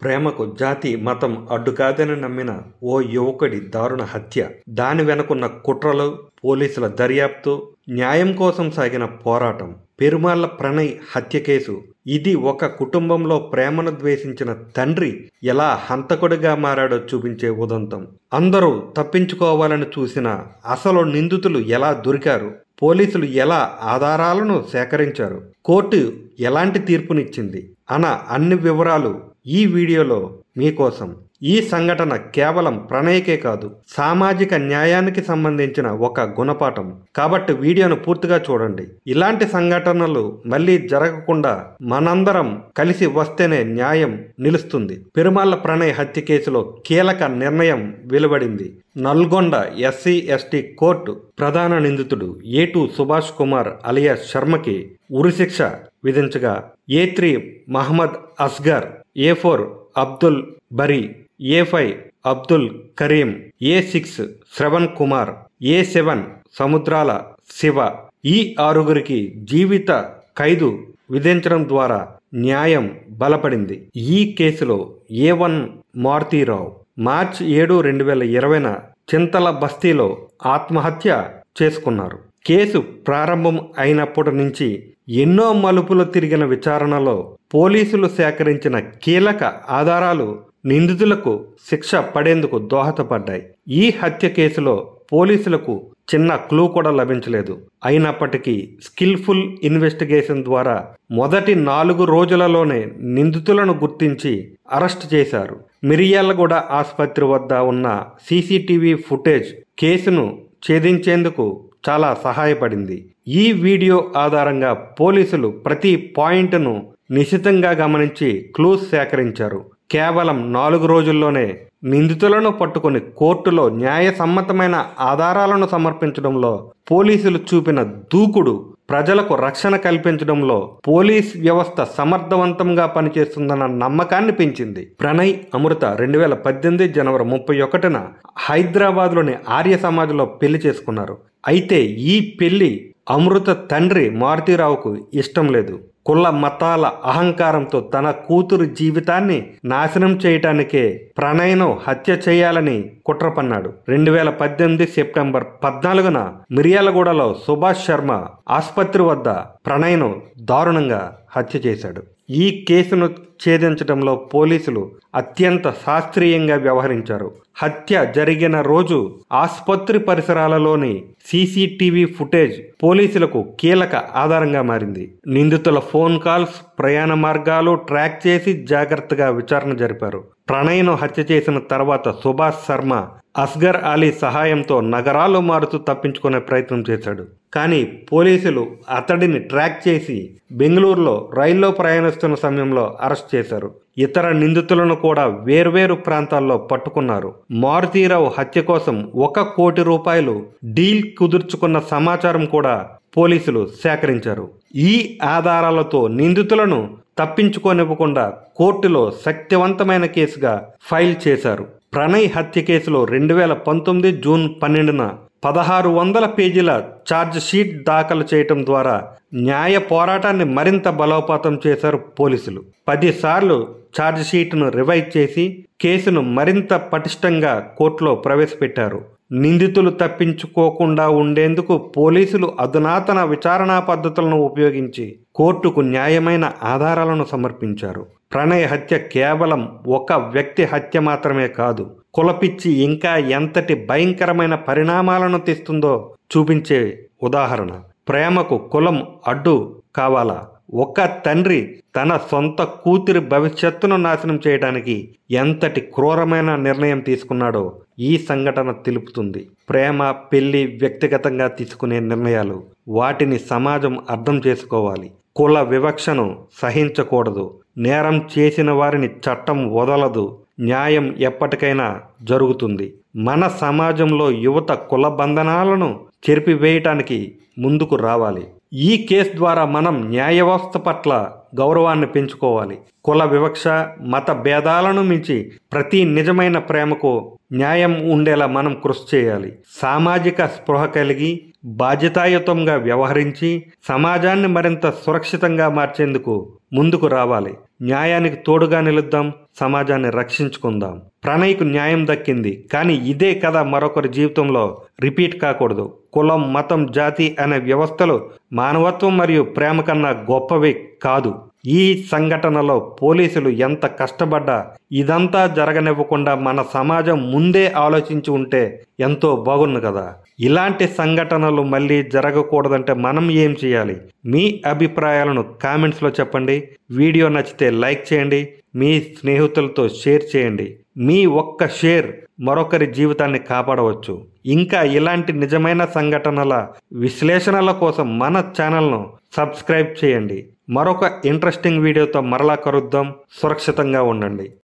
ప్రేమకు జాతి మతం అడ్డు కాదని నమ్మిన ఓ యువకుడి దారుణ హత్య, దాని వెనుకున్న కుట్రలు, పోలీసుల దర్యాప్తు, న్యాయం కోసం సాగిన పోరాటం. పెరుమాళ్ల ప్రణయ్ హత్య కేసు. ఇది ఒక కుటుంబంలో ప్రేమను ద్వేషించిన తండ్రి ఎలా హంతకుడిగా మారాడో చూపించే ఉదంతం. అందరూ తప్పించుకోవాలని చూసిన అసలు నిందితులు ఎలా దొరికారు, పోలీసులు ఎలా ఆధారాలను సేకరించారు, కోర్టు ఎలాంటి తీర్పునిచ్చింది అన్న అన్ని వివరాలు ఈ వీడియోలో మీకోసం. ఈ సంఘటన కేవలం ప్రణయ్కే కాదు, సామాజిక న్యాయానికి సంబంధించిన ఒక గుణపాఠం. కాబట్టి వీడియోను పూర్తిగా చూడండి. ఇలాంటి సంఘటనలు మళ్ళీ జరగకుండా మనందరం కలిసి వస్తేనే న్యాయం నిలుస్తుంది. పెరుమాళ్ల ప్రణయ్ హత్య కేసులో కీలక నిర్ణయం వెలువడింది. నల్గొండ ఎస్సీ ఎస్టీ కోర్టు ప్రధాన నిందితుడు A2 సుభాష్ కుమార్ అలియాస్ శర్మకి ఉరిశిక్ష విధించగా, A3 Mohammed Asghar, A4 Abdul Bari, A5 Abdul Karim, A6 Shravan Kumar, A7 Samudrala Shiva, ఈ ఆరుగురికి జీవిత ఖైదు విధించడం ద్వారా న్యాయం బలపడింది. ఈ కేసులో A1 మారుతీరావు మార్చి 7, 2020న చింతల బస్తీలో ఆత్మహత్య చేసుకున్నారు. కేసు ప్రారంభం అయినప్పటి నుంచి ఎన్నో మలుపులు తిరిగిన విచారణలో పోలీసులు సేకరించిన కీలక ఆధారాలు నిందితులకు శిక్ష పడేందుకు దోహదపడ్డాయి. ఈ హత్య కేసులో పోలీసులకు చిన్న క్లూ కూడా లభించలేదు. అయినప్పటికీ స్కిల్ఫుల్ ఇన్వెస్టిగేషన్ ద్వారా మొదటి 4 రోజులలోనే నిందితులను గుర్తించి అరెస్ట్ చేశారు. మిర్యాలగూడ ఆసుపత్రి వద్ద ఉన్న CCTV ఫుటేజ్ కేసును ఛేదించేందుకు చాలా సహాయపడింది. ఈ వీడియో ఆధారంగా పోలీసులు ప్రతి పాయింట్ను నిశితంగా గమనించి క్లూస్ సేకరించారు. కేవలం 4 రోజుల్లోనే నిందితులను పట్టుకుని కోర్టులో న్యాయసమ్మతమైన ఆధారాలను సమర్పించడంలో పోలీసులు చూపిన దూకుడు ప్రజలకు రక్షణ కల్పించడంలో పోలీస్ వ్యవస్థ సమర్థవంతంగా పనిచేస్తుందన్న నమ్మకాన్ని పెంచింది. ప్రణయ్, అమృత 2018 జనవరి 31న హైదరాబాద్లోని ఆర్య సమాజ్లో పెళ్లి చేసుకున్నారు. అయితే ఈ పెళ్లి అమృత తండ్రి మారుతీరావుకు ఇష్టం లేదు. కుల మతాల అహంకారంతో తన కూతురు జీవితాన్ని నాశనం చేయటానికే ప్రణయ్ను హత్య చేయాలని కుట్ర పన్నాడు. 2018 సెప్టెంబర్ 14న మిర్యాలగూడలో సుభాష్ శర్మ ఆసుపత్రి వద్ద ప్రణయ్ను దారుణంగా హత్య చేశాడు. ఈ కేసును ఛేదించడంలో పోలీసులు అత్యంత శాస్త్రీయంగా వ్యవహరించారు. హత్య జరిగిన రోజు ఆసుపత్రి పరిసరాలలోని CCTV ఫుటేజ్ పోలీసులకు కీలక ఆధారంగా మారింది. నిందితుల ఫోన్ కాల్స్, ప్రయాణ మార్గాలు ట్రాక్ చేసి జాగ్రత్తగా విచారణ జరిపారు. ప్రణయ్ను హత్య చేసిన తర్వాత సుభాష్ శర్మ అస్గర్ అలీ సహాయంతో నగరాలు మారుతూ తప్పించుకునే ప్రయత్నం చేశాడు. కానీ పోలీసులు అతడిని ట్రాక్ చేసి బెంగళూరులో రైల్లో ప్రయాణిస్తున్న సమయంలో అరెస్ట్ చేశారు. ఇతర నిందితులను కూడా వేర్వేరు ప్రాంతాల్లో పట్టుకున్నారు. మారుతీరావు హత్య కోసం 1 కోటి రూపాయలు డీల్ కుదుర్చుకున్న సమాచారం కూడా పోలీసులు సేకరించారు. ఈ ఆధారాలతో నిందితులను తప్పించుకోనివ్వకుండా కోర్టులో శక్తివంతమైన కేసుగా ఫైల్ చేశారు. ప్రణయ్ హత్య కేసులో 2019 జూన్ 12న 1600 పేజీల ఛార్జ్ షీట్ దాఖలు చేయటం ద్వారా న్యాయ పోరాటాన్ని మరింత బలోపేతం చేశారు పోలీసులు. 10 సార్లు ఛార్జ్ షీట్ను రివైజ్ చేసి కేసును మరింత పటిష్టంగా కోర్టులో ప్రవేశపెట్టారు. నిందితులు తప్పించుకోకుండా ఉండేందుకు పోలీసులు అధునాతన విచారణా పద్ధతులను ఉపయోగించి కోర్టుకు న్యాయమైన ఆధారాలను సమర్పించారు. ప్రణయ్ హత్య కేవలం ఒక వ్యక్తి హత్య మాత్రమే కాదు, కులపిచ్చి ఇంకా ఎంతటి భయంకరమైన పరిణామాలను తెస్తుందో చూపించే ఉదాహరణ. ప్రేమకు కులం అడ్డు కావాలా? ఒక తండ్రి తన సొంత కూతురి భవిష్యత్తును నాశనం చేయడానికి ఎంతటి క్రూరమైన నిర్ణయం తీసుకున్నాడో ఈ సంఘటన తెలుపుతుంది. ప్రేమ, పెళ్లి వ్యక్తిగతంగా తీసుకునే నిర్ణయాలు. వాటిని సమాజం అర్థం చేసుకోవాలి. కుల వివక్షను సహించకూడదు. నేరం చేసిన వారిని చట్టం వదలదు. న్యాయం ఎప్పటికైనా జరుగుతుంది. మన సమాజంలో యువత కుల బంధనాలను చెరిపివేయటానికి ముందుకు రావాలి. ఈ కేసు ద్వారా మనం న్యాయ వ్యవస్థ పట్ల గౌరవాన్ని పెంచుకోవాలి. కుల వివక్ష, మత భేదాలను మించి ప్రతి నిజమైన ప్రేమకు న్యాయం ఉండేలా మనం కృషి చేయాలి. సామాజిక స్పృహ కలిగి బాధ్యతాయుతంగా వ్యవహరించి సమాజాన్ని మరింత సురక్షితంగా మార్చేందుకు ముందుకు రావాలి. న్యాయానికి తోడుగా నిలుద్దాం, సమాజాన్ని రక్షించుకుందాం. ప్రణయ్కు న్యాయం దక్కింది, కానీ ఇదే కథ మరొకరి జీవితంలో రిపీట్ కాకూడదు. కులం, మతం, జాతి అనే వ్యవస్థలు మానవత్వం మరియు ప్రేమ కన్నా గొప్పవి కాదు. ఈ సంఘటనలో పోలీసులు ఎంత కష్టపడ్డా ఇదంతా జరగనివ్వకుండా మన సమాజం ముందే ఆలోచించి ఉంటే ఎంతో బాగుంది కదా. ఇలాంటి సంఘటనలు మళ్ళీ జరగకూడదంటే మనం ఏం చేయాలి? మీ అభిప్రాయాలను కామెంట్స్లో చెప్పండి. వీడియో నచ్చితే లైక్ చేయండి, మీ స్నేహితులతో షేర్ చేయండి. మీ ఒక్క షేర్ మరొకరి జీవితాన్ని కాపాడవచ్చు. ఇంకా ఇలాంటి నిజమైన సంఘటనల విశ్లేషణల కోసం మన ఛానల్ను సబ్స్క్రైబ్ చేయండి. మరొక ఇంట్రెస్టింగ్ వీడియోతో మరలా కలుద్దాం. సురక్షితంగా ఉండండి.